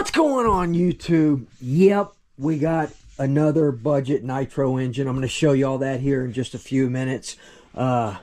What's going on, YouTube? Yep, we got another budget nitro engine. I'm going to show you all that here in just a few minutes. Man,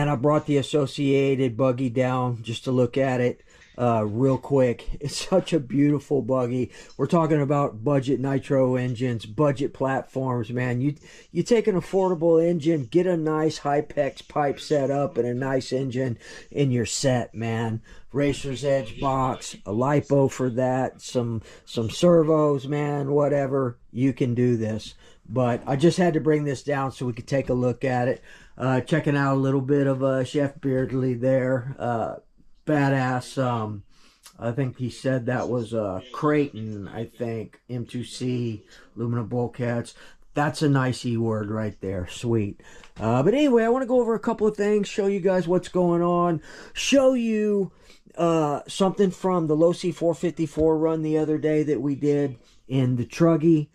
I brought the associated buggy down just to look at it real quick. It's such a beautiful buggy. We're talking about budget nitro engines, budget platforms, man. You take an affordable engine, get a nice Hypex pipe set up and a nice engine in your set, man. Racer's Edge box, a lipo for that, some servos, man, whatever. You can do this. But I just had to bring this down so we could take a look at it. Checking out a little bit of Chef Beardley there. Badass. I think he said that was Creighton, I think. M2C, aluminum bulkheads. That's a nice E word right there. Sweet. But anyway, I want to go over a couple of things, show you guys what's going on, show you something from the Low C 454 run the other day that we did in the Truggy.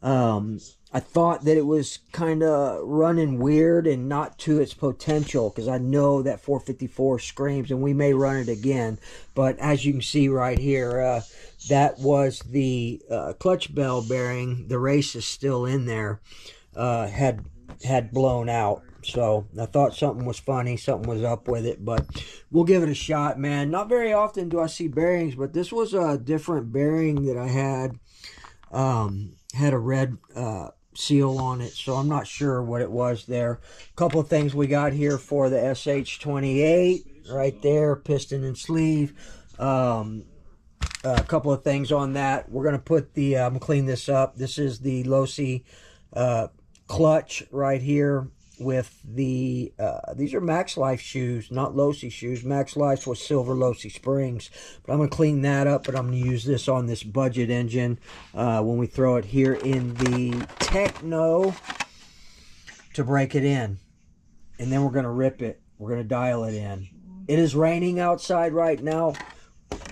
I thought that it was kind of running weird and not to its potential, because I know that 454 screams, and we may run it again. But as you can see right here, that was the clutch bell bearing. The race is still in there, had blown out. So I thought something was funny, something was up with it, but we'll give it a shot, man. Not very often do I see bearings, but this was a different bearing that I had. Had a red seal on it, so I'm not sure what it was there. A couple of things we got here for the SH28 right there, piston and sleeve. A couple of things on that. We're gonna put the I'm gonna clean this up. This is the Low C clutch right here with the these are Max Life shoes, not Low C shoes. Max Life with silver Low C springs, but I'm gonna clean that up. But I'm gonna use this on this budget engine when we throw it here in the Techno to break it in, and then we're gonna rip it. We're gonna dial it in. It is raining outside right now,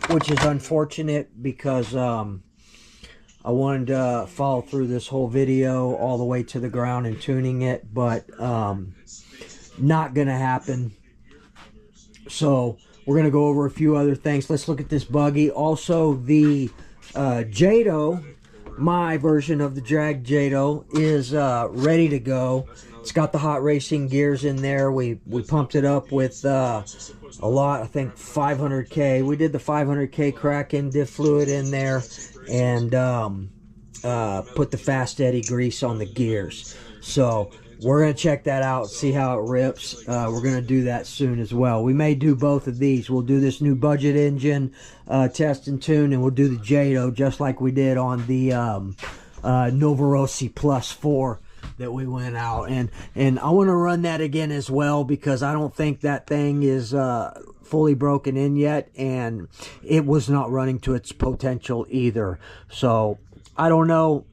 which is unfortunate because I wanted to follow through this whole video all the way to the ground and tuning it, but not going to happen. So we're going to go over a few other things. Let's look at this buggy. Also, the Jado, my version of the drag Jado, is ready to go. It's got the hot racing gears in there. We pumped it up with a lot, I think 500K. We did the 500K Kraken diff fluid in there, and put the fast eddy grease on the gears. So we're going to check that out, see how it rips. We're going to do that soon as well. We may do both of these. We'll do this new budget engine test and tune, and we'll do the Jado just like we did on the Novorossi Plus 4 that we went out. And I want to run that again as well, because I don't think that thing is fully broken in yet, and it was not running to its potential either. So I don't know.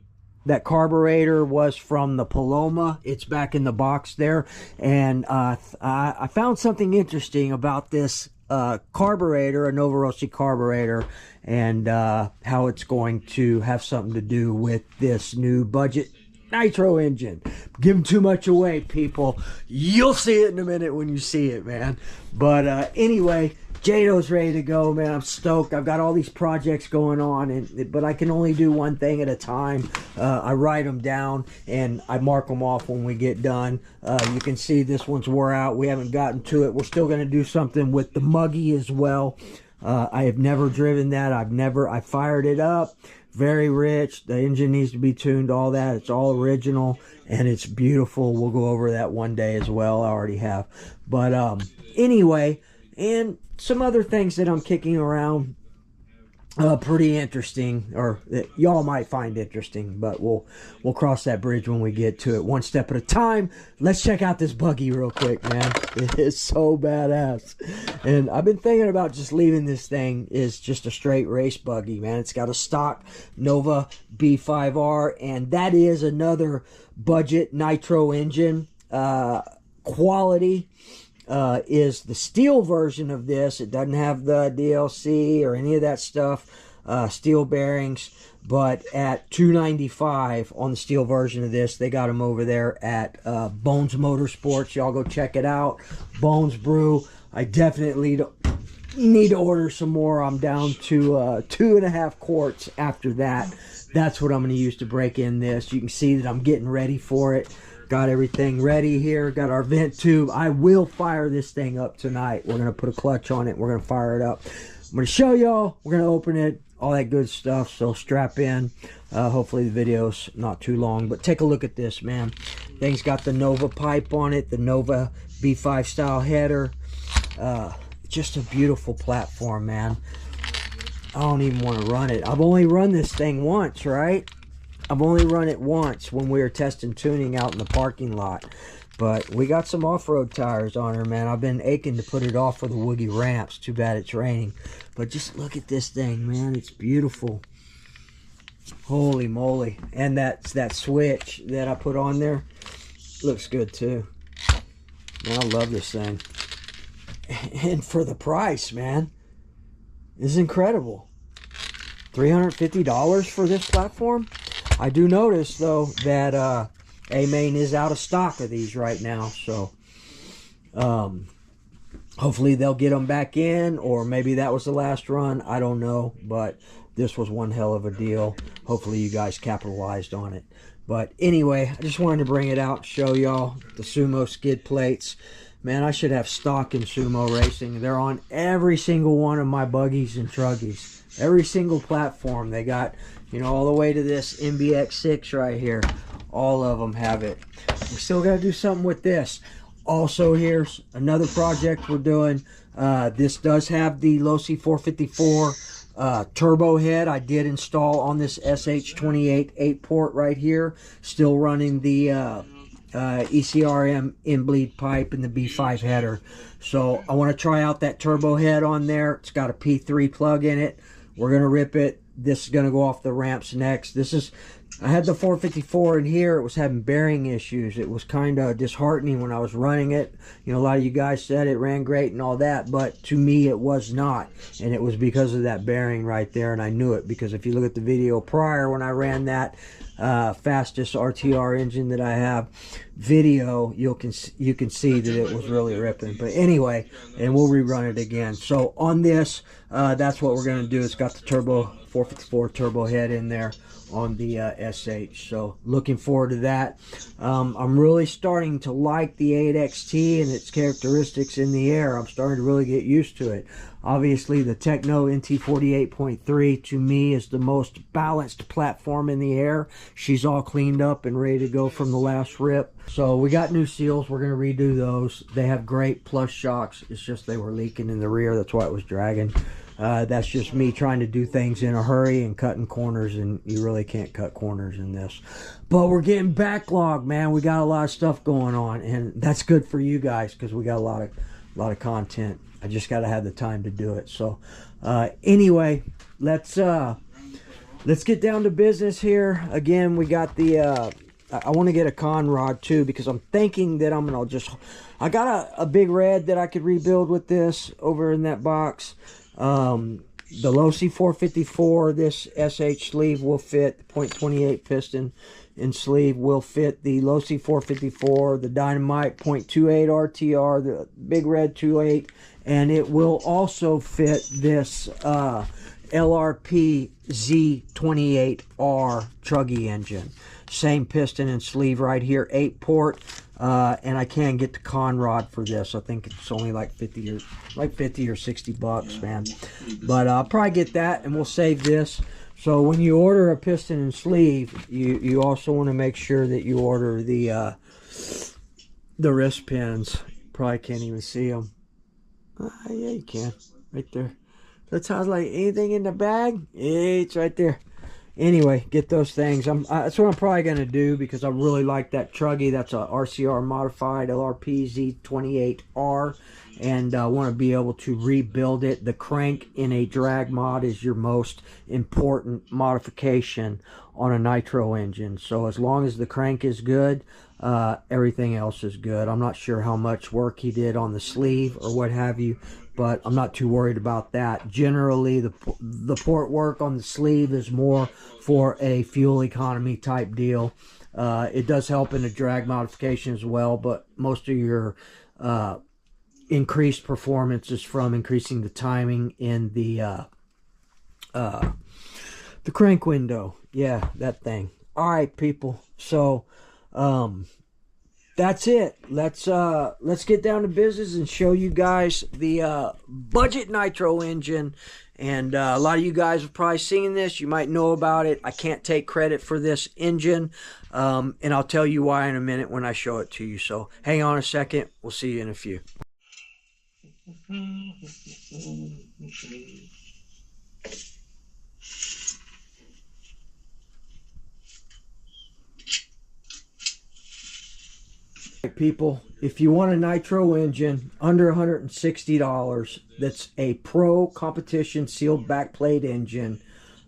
That carburetor was from the Paloma. It's back in the box there, and I found something interesting about this carburetor, a Novorossi carburetor, and how it's going to have something to do with this new budget nitro engine. Giving too much away, people. You'll see it in a minute when you see it, man. But anyway, Jado's ready to go, man. I'm stoked. I've got all these projects going on, but I can only do one thing at a time. I write them down and I mark them off when we get done. You can see this one's wore out. We haven't gotten to it. We're still going to do something with the Muggy as well. I have never driven that. I fired it up. Very rich. The engine needs to be tuned, all that. It's all original and it's beautiful. We'll go over that one day as well. I already have. But anyway, and some other things that I'm kicking around, pretty interesting, or that y'all might find interesting, but we'll cross that bridge when we get to it, one step at a time. Let's check out this buggy real quick, man. It is so badass, and I've been thinking about just leaving this thing as just a straight race buggy, man. It's got a stock Nova B5R, and that is another budget nitro engine. Quality is the steel version of this. It doesn't have the DLC or any of that stuff, steel bearings, but at $295 on the steel version of this. They got them over there at Bones Motorsports. Y'all go check it out. Bones Brew. I definitely don't need to order some more. I'm down to 2.5 quarts after that. That's what I'm going to use to break in this. You can see that I'm getting ready for it. Got everything ready here. Got our vent tube. I will fire this thing up tonight. We're going to put a clutch on it. We're going to fire it up. I'm going to show y'all. We're going to open it. All that good stuff. So strap in. Hopefully the video's not too long. But take a look at this, man. Thing's got the Nova pipe on it. The Nova B5 style header. Just a beautiful platform, man. I don't even want to run it. I've only run this thing once, right? I've only run it once when we were testing tuning out in the parking lot. But we got some off-road tires on her, man. I've been aching to put it off for the woogie ramps. Too bad it's raining. But just look at this thing, man. It's beautiful. Holy moly. And that switch that I put on there looks good too. Man, I love this thing. And for the price, man, this is incredible. $350 for this platform. I do notice though that A-Main is out of stock of these right now, so hopefully they'll get them back in, or maybe that was the last run. I don't know, but this was one hell of a deal. Hopefully you guys capitalized on it. But anyway, I just wanted to bring it out and show y'all the Sumo skid plates. Man, I should have stock in Sumo Racing. They're on every single one of my buggies and truggies. Every single platform. They got, you know, all the way to this MBX6 right here. All of them have it. We still got to do something with this. Also, here's another project we're doing. This does have the Losi 454 turbo head. I did install on this SH28 8-port right here. Still running the ECRM in-bleed pipe and the B5 header. So I want to try out that turbo head on there. It's got a P3 plug in it. We're going to rip it. This is going to go off the ramps next. I had the 454 in here. It was having bearing issues. It was kind of disheartening when I was running it. You know, a lot of you guys said it ran great and all that, but to me it was not. And it was because of that bearing right there, and I knew it because if you look at the video prior when I ran that fastest RTR engine that I have video, you can see that it was really ripping. But anyway, and we'll rerun it again. So on this, that's what we're going to do. It's got the turbo 454 turbo head in there on the SH. So looking forward to that. I'm really starting to like the 8XT and its characteristics in the air. I'm starting to really get used to it. Obviously the Techno NT48.3 to me is the most balanced platform in the air. She's all cleaned up and ready to go from the last rip. So we got new seals. We're going to redo those. They have great plus shocks. It's just they were leaking in the rear. That's why it was dragging. That's just me trying to do things in a hurry and cutting corners, and you really can't cut corners in this. But we're getting backlogged, man. We got a lot of stuff going on, and that's good for you guys because we got a lot of content. I just got to have the time to do it. So anyway, let's get down to business here. Again, we got the I want to get a con rod too, because I'm thinking that I'm gonna I got a big red that I could rebuild with this over in that box. The Losi 454, this SH sleeve will fit. The .28 piston and sleeve will fit the Losi 454, the Dynamite .28 RTR, the Big Red 28, and it will also fit this LRP Z28R Truggy engine. Same piston and sleeve right here, 8-port. And I can get the con rod for this. I think it's only like 50 or 60 bucks, man. But I'll probably get that, and we'll save this. So when you order a piston and sleeve, you also want to make sure that you order the wrist pins. Probably can't even see them. Yeah, you can, right there. That sounds like anything in the bag. It's right there. Anyway, get those things. That's what I'm probably going to do, because I really like that truggy. That's a RCR modified LRP Z28R, and I want to be able to rebuild it. The crank in a drag mod is your most important modification on a nitro engine. So as long as the crank is good, everything else is good. I'm not sure how much work he did on the sleeve or what have you, but I'm not too worried about that. Generally, the port work on the sleeve is more for a fuel economy type deal. It does help in the drag modification as well, but most of your increased performance is from increasing the timing in the crank window. Yeah, that thing. All right, people. So that's it. Let's get down to business and show you guys the budget nitro engine. And a lot of you guys have probably seen this. You might know about it. I can't take credit for this engine, and I'll tell you why in a minute when I show it to you. So hang on a second. We'll see you in a few. People, if you want a nitro engine under $160, that's a pro competition sealed backplate engine.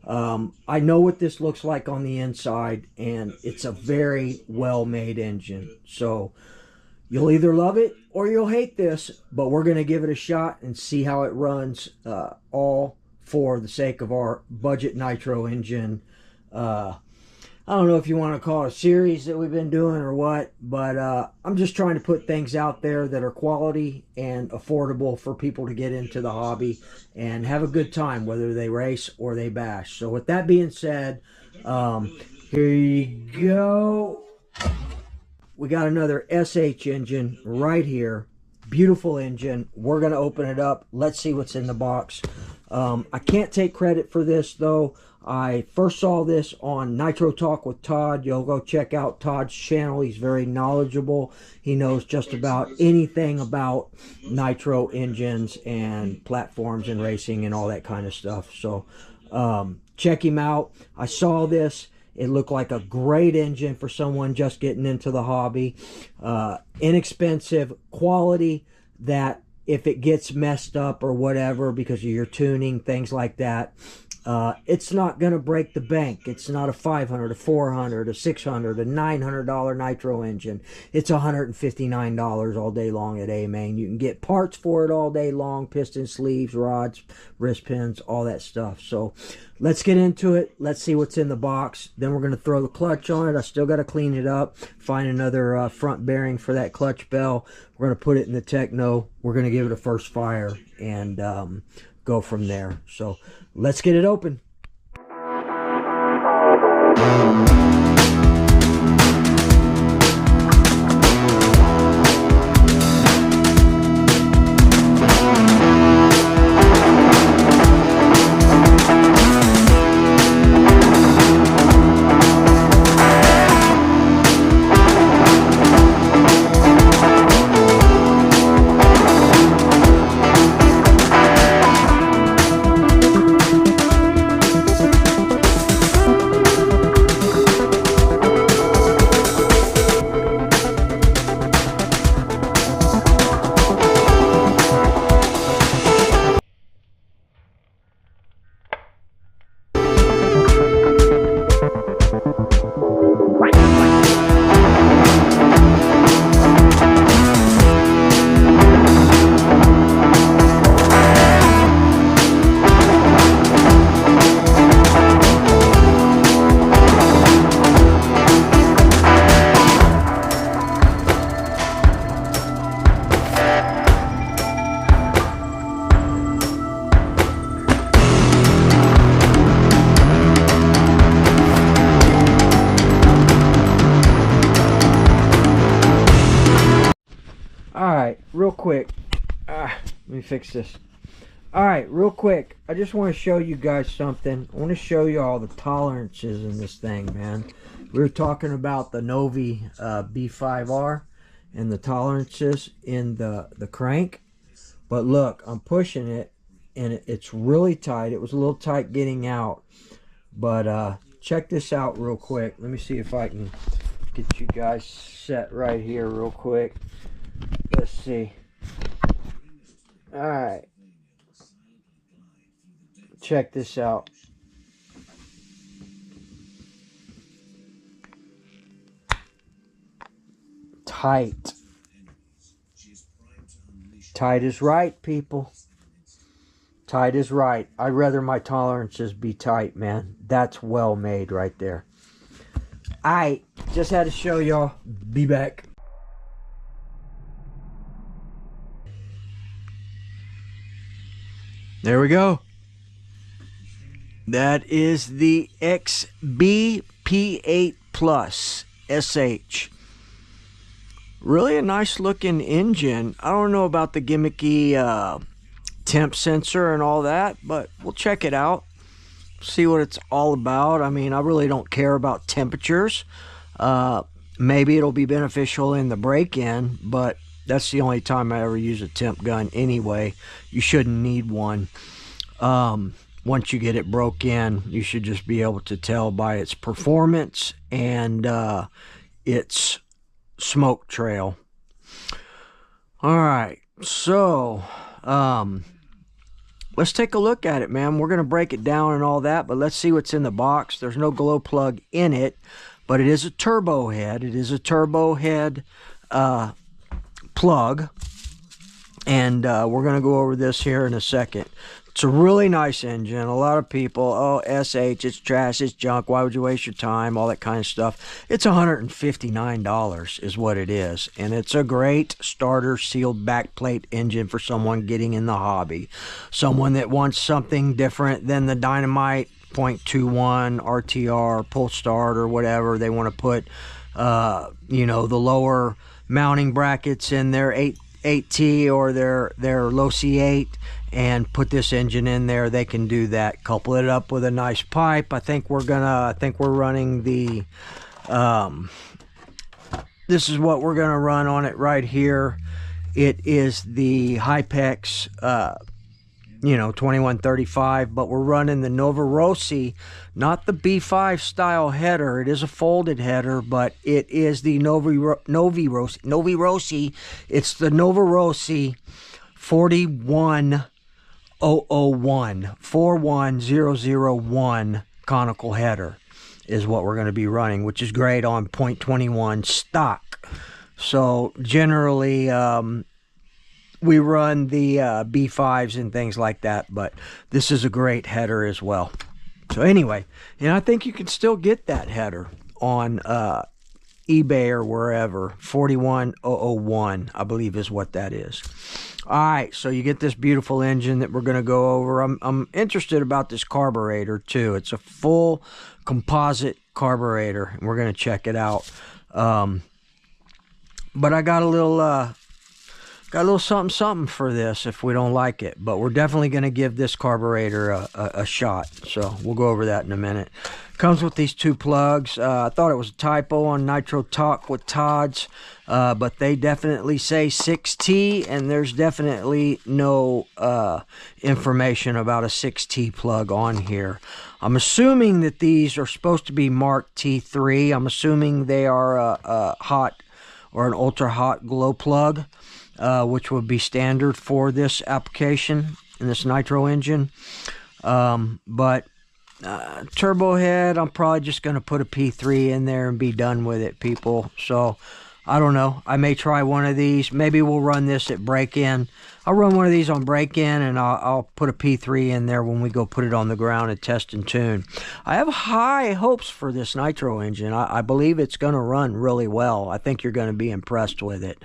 I know what this looks like on the inside, and it's a very well made engine. So you'll either love it or you'll hate this, but we're going to give it a shot and see how it runs, all for the sake of our budget nitro engine. I don't know if you want to call it a series that we've been doing or what, but I'm just trying to put things out there that are quality and affordable for people to get into the hobby and have a good time, whether they race or they bash. So with that being said, here you go. We got another SH engine right here. Beautiful engine. We're going to open it up. Let's see what's in the box. I can't take credit for this, though. I first saw this on Nitro Talk with Todd. You'll go check out Todd's channel. He's very knowledgeable. He knows just about anything about nitro engines and platforms and racing and all that kind of stuff. So check him out. I saw this. It looked like a great engine for someone just getting into the hobby. Inexpensive quality that if it gets messed up or whatever because of your tuning, things like that, it's not going to break the bank. It's not a $500, a $400, a $600, a $900 nitro engine. It's $159 all day long at A-Main. You can get parts for it all day long, piston sleeves, rods, wrist pins, all that stuff. So let's get into it. Let's see what's in the box. Then we're going to throw the clutch on it. I still got to clean it up, find another front bearing for that clutch bell. We're going to put it in the Techno. We're going to give it a first fire and go from there. So let's get it open. Alright, real quick. Let me fix this. Alright, real quick. I just want to show you guys something. I want to show you all the tolerances in this thing, man. We were talking about the Novi B5R and the tolerances in the crank. But look, I'm pushing it and it's really tight. It was a little tight getting out. But check this out real quick. Let me see if I can get you guys set right here real quick. Let's see. Alright. Check this out. Tight. Tight is right, people. Tight is right. I'd rather my tolerances be tight, man. That's well made right there. Alright. Just had to show y'all. Be back. There we go. That is the XB-P8 Plus SH. Really a nice looking engine. I don't know about the gimmicky temp sensor and all that, but we'll check it out, see what it's all about. I mean, I really don't care about temperatures. Maybe it'll be beneficial in the break-in, but that's the only time I ever use a temp gun anyway. You shouldn't need one. Once you get it broke in, you should just be able to tell by its performance and its smoke trail. All right, so let's take a look at it, man. We're going to break it down and all that, but let's see what's in the box. There's no glow plug in it, but it is a turbo head. It is a turbo head plug, and we're going to go over this here in a second. It's a really nice engine. A lot of people, oh, SH, it's trash, it's junk, why would you waste your time, all that kind of stuff. It's $159 is what it is, and it's a great starter sealed backplate engine for someone getting in the hobby. Someone that wants something different than the Dynamite .21 RTR, pull start, or whatever. They want to put, you know, the lower mounting brackets in their 8T or their low C8 and put this engine in there. They can do that. Couple it up with a nice pipe. I think we're running the this is what we're gonna run on it right here. It is the Hypex you know, 2135, but we're running the Nova Rossi, not the B5 style header. It is a folded header, but it is the Novi Rossi. It's the Nova Rossi 41001 conical header is what we're going to be running, which is great on .21 stock. So generally we run the B5s and things like that, but this is a great header as well. So anyway, and I think you can still get that header on eBay or wherever. 41001, I believe, is what that is. All right, so you get this beautiful engine that we're going to go over. I'm interested about this carburetor too. It's a full composite carburetor, and we're going to check it out. But I got a little something for this if we don't like it, but we're definitely going to give this carburetor a shot, so we'll go over that in a minute. Comes with these two plugs. I thought it was a typo on Nitro Talk with Todd's, but they definitely say 6T, and there's definitely no information about a 6T plug on here. I'm assuming that these are supposed to be marked T3. I'm assuming they are a hot or an ultra hot glow plug, which would be standard for this application in this Nitro engine. But turbo head, I'm probably just going to put a P3 in there and be done with it, people. So I don't know, I may try one of these. Maybe we'll run this at break-in. I'll run one of these on break-in, and I'll put a P3 in there when we go put it on the ground and test and tune. I have high hopes for this Nitro engine. I believe it's going to run really well. I think you're going to be impressed with it.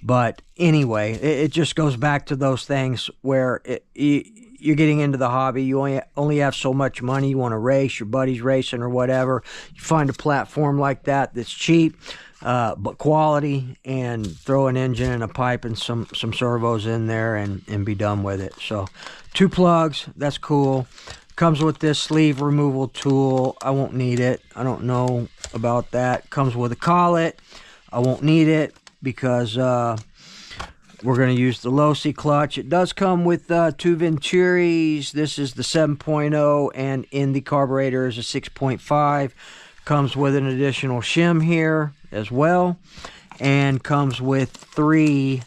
But anyway, it just goes back to those things where you're getting into the hobby. You only have so much money. You want to race, your buddy's racing or whatever. You find a platform like that that's cheap, but quality, and throw an engine and a pipe and some servos in there and be done with it. So 2 plugs, that's cool. Comes with this sleeve removal tool. I won't need it. I don't know about that. Comes with a collet. I won't need it, because we're going to use the low C clutch. It does come with 2 Venturis. This is the 7.0, and in the carburetor is a 6.5. Comes with an additional shim here as well, and comes with 3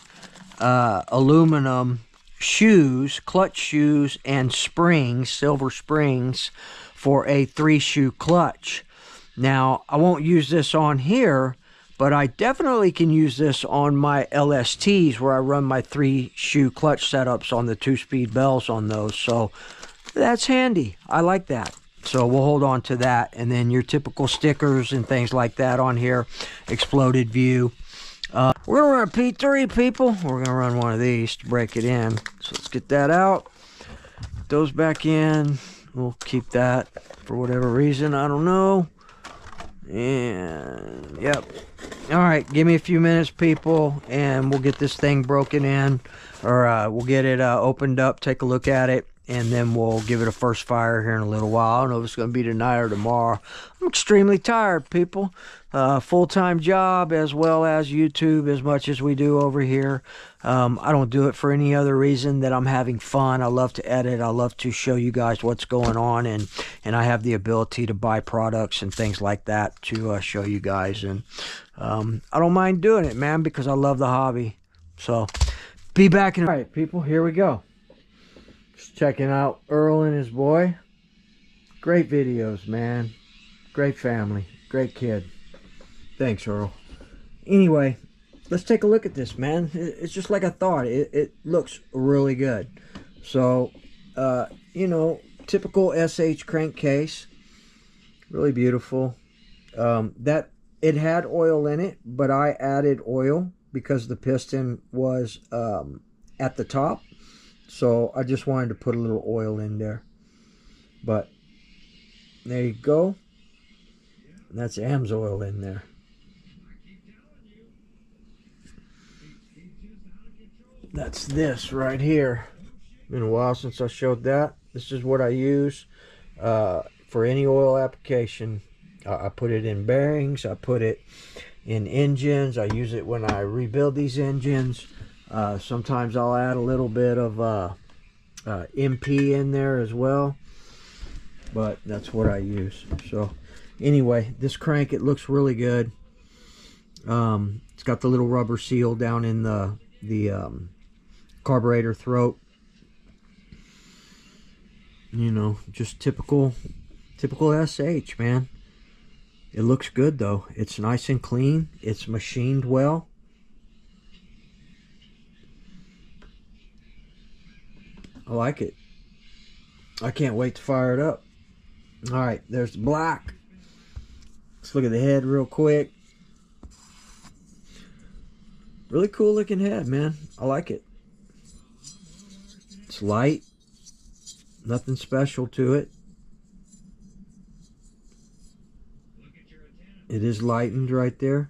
aluminum shoes, clutch shoes, and springs, silver springs, for a 3-shoe clutch. Now, I won't use this on here, but I definitely can use this on my LSTs, where I run my 3-shoe clutch setups on the 2-speed bells on those. So that's handy. I like that. So we'll hold on to that. And then your typical stickers and things like that on here. Exploded view. We're gonna run a P3, people. We're gonna run one of these to break it in. So let's get that out. Put those back in. We'll keep that for whatever reason, I don't know. And yep. All right, give me a few minutes, people, and we'll get this thing broken in, or we'll get it opened up, take a look at it, and then we'll give it a first fire here in a little while. I don't know if it's going to be tonight or tomorrow. I'm extremely tired, people. Full-time job as well as YouTube, as much as we do over here. I don't do it for any other reason that I'm having fun. I love to edit. I love to show you guys what's going on, and I have the ability to buy products and things like that to show you guys. And I don't mind doing it, man, because I love the hobby. So be back in. All right, people, here we go. Just checking out Earl and his boy. Great videos, man. Great family. Great kid. Thanks, Earl. Anyway, let's take a look at this, man. It's just like I thought. It looks really good. So, you know, typical SH crankcase. Really beautiful. That it had oil in it, but I added oil because the piston was at the top. So I just wanted to put a little oil in there. But there you go. That's AMSOIL in there. That's this right here. Been a while since I showed that. This is what I use for any oil application. I put it in bearings. I put it in engines. I use it when I rebuild these engines. Sometimes I'll add a little bit of MP in there as well. But that's what I use. So anyway, this crank, it looks really good. It's got the little rubber seal down in the carburetor throat. You know, just typical SH, man. It looks good though. It's nice and clean. It's machined well. I like it. I can't wait to fire it up. All right, there's the black. Let's look at the head real quick. Really cool looking head, man. I like it. It's light. Nothing special to it. It is lightened right there.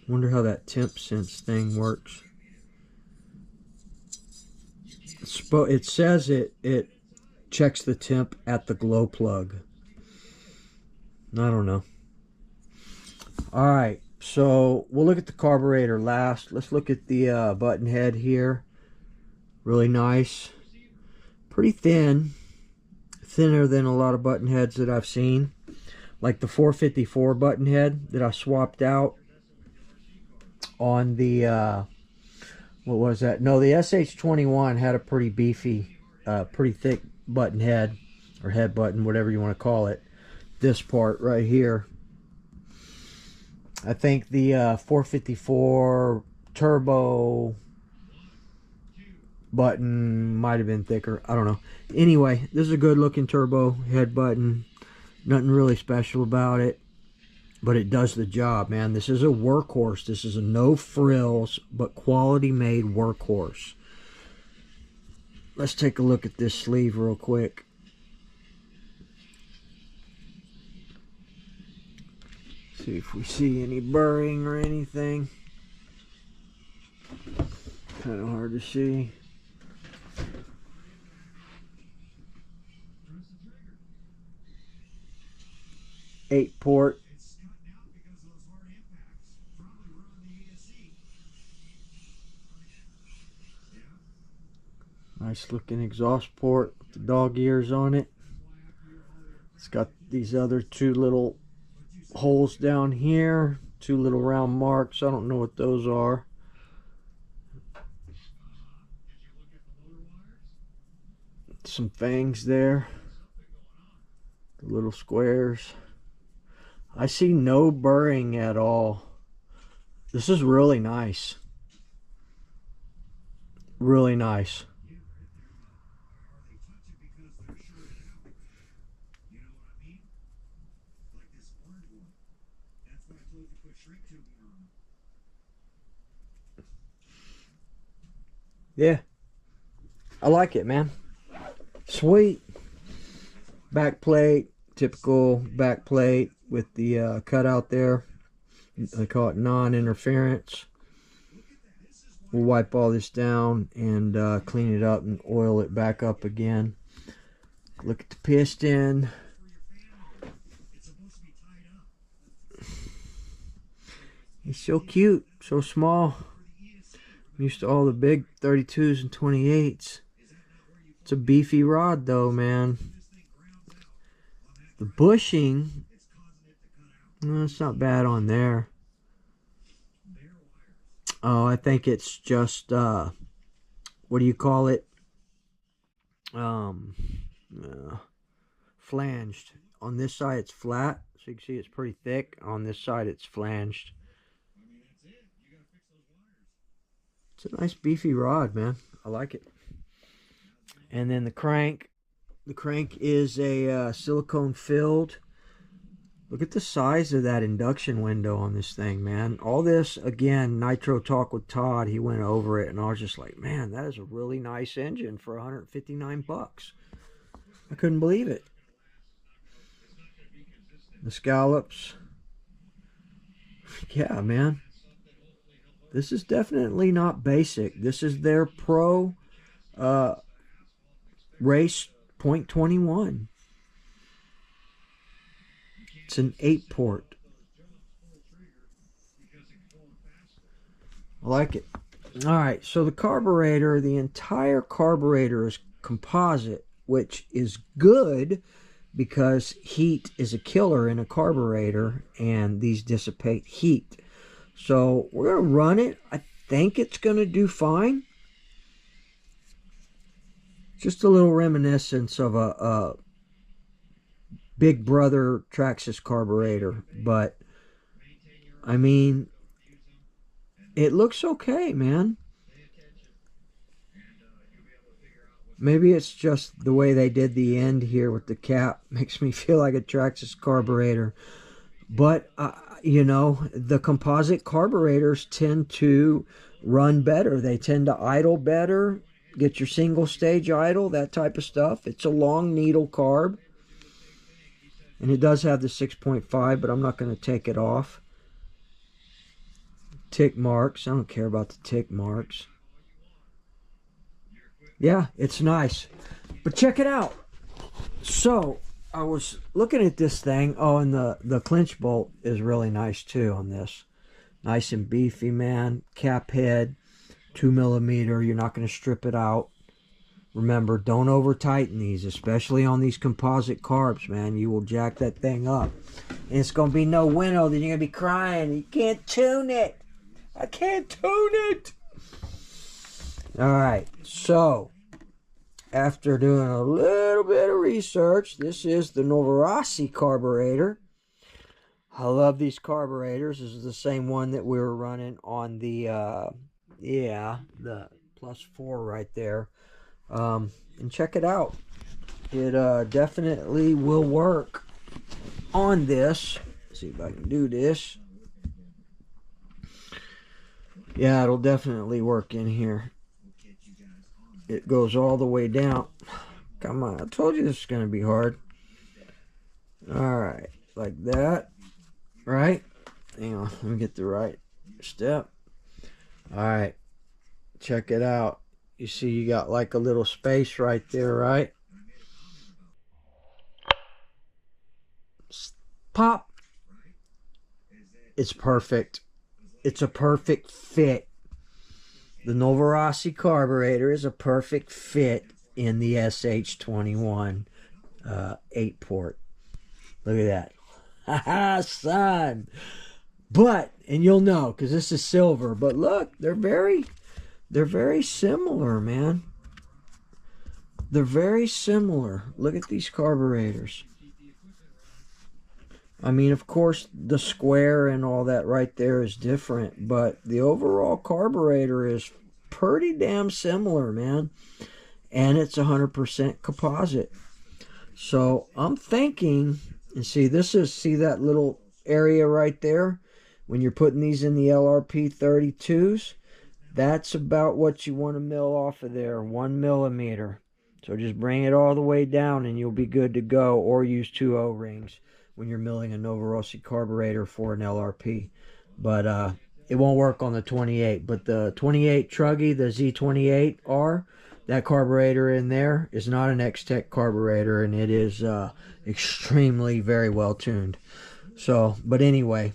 Wonder how that temp sense thing works. It says it checks the temp at the glow plug. I don't know. Alright, so we'll look at the carburetor last. Let's look at the button head here. Really nice. Pretty thin. Thinner than a lot of button heads that I've seen. Like the 454 button head that I swapped out on the what was that? No, the SH21 had a pretty beefy, pretty thick button head, or head button, whatever you want to call it. This part right here. I think the 454 turbo button might have been thicker. I don't know. Anyway, this is a good looking turbo head button. Nothing really special about it, but it does the job, man. This is a workhorse. This is a no frills, but quality made workhorse. Let's take a look at this sleeve real quick. See if we see any burring or anything. Kind of hard to see. Eight port. Nice looking exhaust port with the dog ears on it. It's got these other two little holes down here, two little round marks. I don't know what those are. Some fangs there, the little squares. I see no burring at all. This is really nice. Really nice. Yeah, I like it, man. Sweet. Back plate, typical back plate with the cutout there. They call it non-interference. We'll wipe all this down and clean it up and oil it back up again. Look at the piston. He's so cute, so small. I'm used to all the big 32s and 28s. It's a beefy rod though, man. The bushing, no, it's not bad on there. Oh, I think it's just, what do you call it? Flanged. On this side it's flat, so you can see it's pretty thick. On this side it's flanged. It's a nice beefy rod, man. I like it. And then the crank. The crank is a silicone filled. Look at the size of that induction window on this thing, man. All this, again, Nitro Talk with Todd, he went over it, and I was just like, man, that is a really nice engine for 159 bucks. I couldn't believe it. The scallops. Yeah, man. This is definitely not basic. This is their Pro Race .21. It's an 8-port. I like it. Alright, so the carburetor, the entire carburetor is composite, which is good because heat is a killer in a carburetor and these dissipate heat. So we're going to run it. I think it's going to do fine. Just a little reminiscence of a Big Brother Traxxas carburetor, but I mean, it looks okay, man. Maybe it's just the way they did the end here with the cap makes me feel like a Traxxas carburetor. But you know, the composite carburetors tend to run better. They tend to idle better. Get your single stage idle, that type of stuff. It's a long needle carb. And it does have the 6.5, but I'm not going to take it off. Tick marks. I don't care about the tick marks. Yeah, it's nice. But check it out. So, I was looking at this thing. Oh, and the clinch bolt is really nice too on this. Nice and beefy, man. Cap head. 2mm. You're not going to strip it out. Remember, don't over tighten these, especially on these composite carbs, man. You will jack that thing up. And it's going to be no winnow. Then you're going to be crying. You can't tune it. I can't tune it. Alright, so after doing a little bit of research, this is the Novarossi carburetor. I love these carburetors. This is the same one that we were running on the, the +4 right there. And check it out. It definitely will work on this. Let's see if I can do this. Yeah, it'll definitely work in here. It goes all the way down. Come on, I told you this is going to be hard. Alright, like that. Right? Hang on, let me get the right step. Alright, check it out. You see you got like a little space right there, right? Pop. It's perfect. It's a perfect fit. The Novarossi carburetor is a perfect fit in the SH21 8-port. Look at that. Haha, son. But, and you'll know because this is silver, but look, they're very similar, man. They're very similar. Look at these carburetors. I mean, of course, the square and all that right there is different, but the overall carburetor is pretty damn similar, man. And it's 100% composite. So I'm thinking, and see, see that little area right there? When you're putting these in the LRP 32s, That's about what you want to mill off of there, 1 millimeter. So just bring it all the way down and you'll be good to go, or use 2 O-rings when you're milling a Novorossi carburetor for an LRP. But it won't work on the 28. But the 28 Truggy, the Z28R, that carburetor in there is not an X-Tech carburetor, and it is extremely very well tuned. So, but anyway,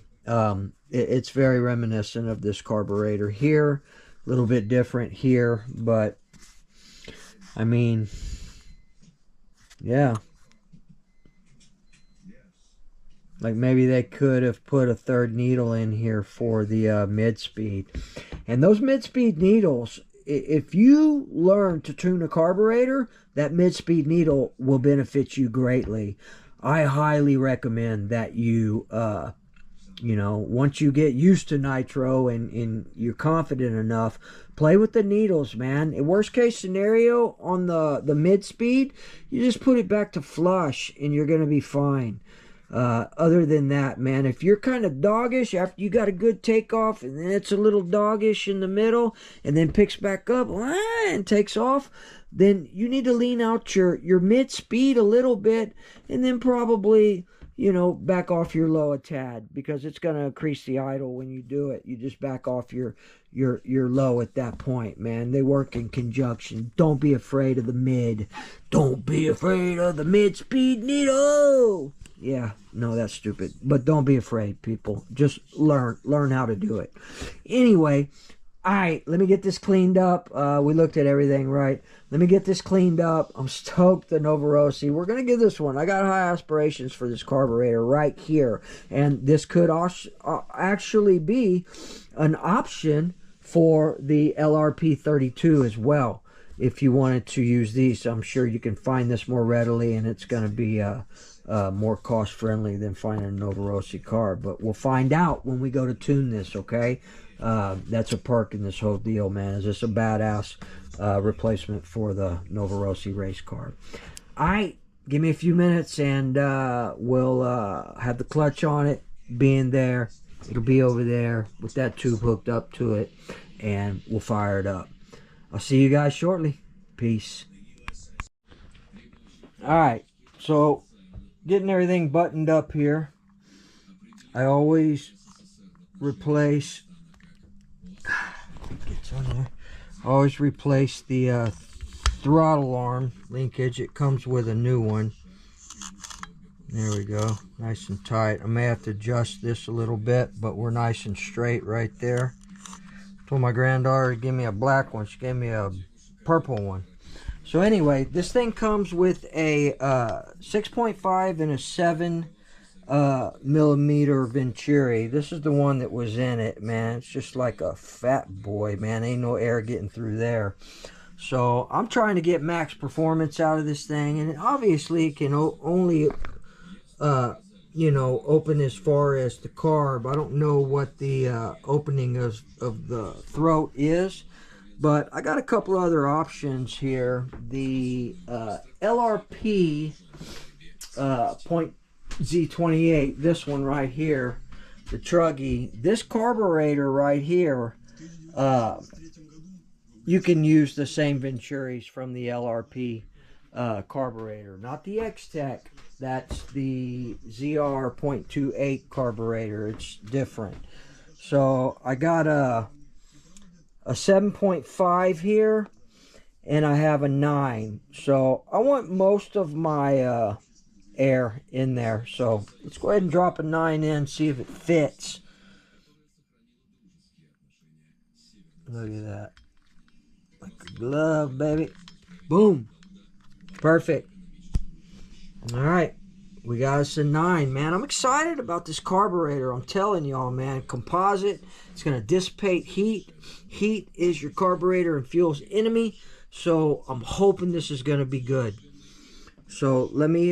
it's very reminiscent of this carburetor here. A little bit different here, but I mean, yeah. Like maybe they could have put a third needle in here for the mid-speed. And those mid-speed needles, if you learn to tune a carburetor, that mid-speed needle will benefit you greatly. I highly recommend that you, you know, once you get used to Nitro and you're confident enough, play with the needles, man. In worst case scenario, on the mid-speed, you just put it back to flush and you're going to be fine. Other than that, man, if you're kind of doggish after you got a good takeoff and then it's a little doggish in the middle and then picks back up and takes off, then you need to lean out your mid-speed a little bit and then probably, you know, back off your low a tad, because it's going to increase the idle when you do it. You just back off your low at that point, man. They work in conjunction. Don't be afraid of the mid. Don't be afraid of the mid-speed needle. Yeah, no, that's stupid. But don't be afraid, people. Just learn how to do it. Anyway, all right, let me get this cleaned up. We looked at everything, right? Let me get this cleaned up. I'm stoked the Novorossi. We're going to give this one. I got high aspirations for this carburetor right here. And this could actually be an option for the LRP 32 as well. If you wanted to use these, I'm sure you can find this more readily, and it's going to be more cost friendly than finding a Novorossi car. But we'll find out when we go to tune this, okay? That's a perk in this whole deal, man. Is this a badass replacement for the Novorossi race car? All right, give me a few minutes and we'll have the clutch on it, being there. It'll be over there with that tube hooked up to it, and we'll fire it up. I'll see you guys shortly. Peace. All right, so getting everything buttoned up here. I always replace the throttle arm linkage. It comes with a new one. There we go, nice and tight. I may have to adjust this a little bit, but we're nice and straight right there. I told my granddaughter to give me a black one. She gave me a purple one. So anyway, this thing comes with a 6.5 and a 7 millimeter Venturi. This is the one that was in it, man. It's just like a fat boy, man. Ain't no air getting through there. So I'm trying to get max performance out of this thing, and obviously it can only you know, open as far as the carb. I don't know what the opening of the throat is, but I got a couple other options here. The LRP Z28, this one right here, the Truggy, this carburetor right here, you can use the same Venturis from the LRP carburetor, not the X-Tech. That's the ZR.28 carburetor. It's different. So I got a 7.5 here, and I have a 9. So I want most of my air in there. So let's go ahead and drop a 9 in, see if it fits. Look at that. Like a glove, baby. Boom. Perfect. All right, we got us a 9, man. I'm excited about this carburetor. I'm telling y'all, man. Composite. It's going to dissipate heat. Heat is your carburetor and fuel's enemy. So I'm hoping this is going to be good. So let me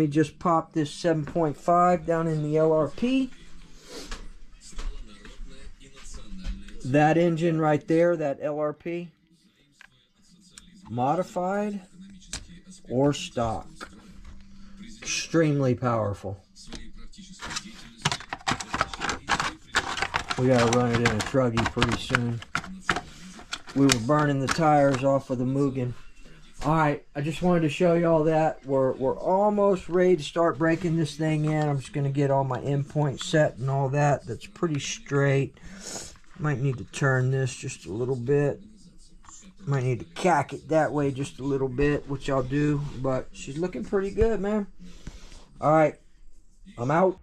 just pop this 7.5 down in the LRP. That engine right there, that LRP, modified or stock. Extremely powerful. We gotta run it in a Truggy pretty soon. we were burning the tires off of the Mugen. Alright, I just wanted to show you all that. We're almost ready to start breaking this thing in. I'm just going to get all my endpoints set and all that. That's pretty straight. Might need to turn this just a little bit. Might need to cack it that way just a little bit, which I'll do. But she's looking pretty good, man. Alright, I'm out.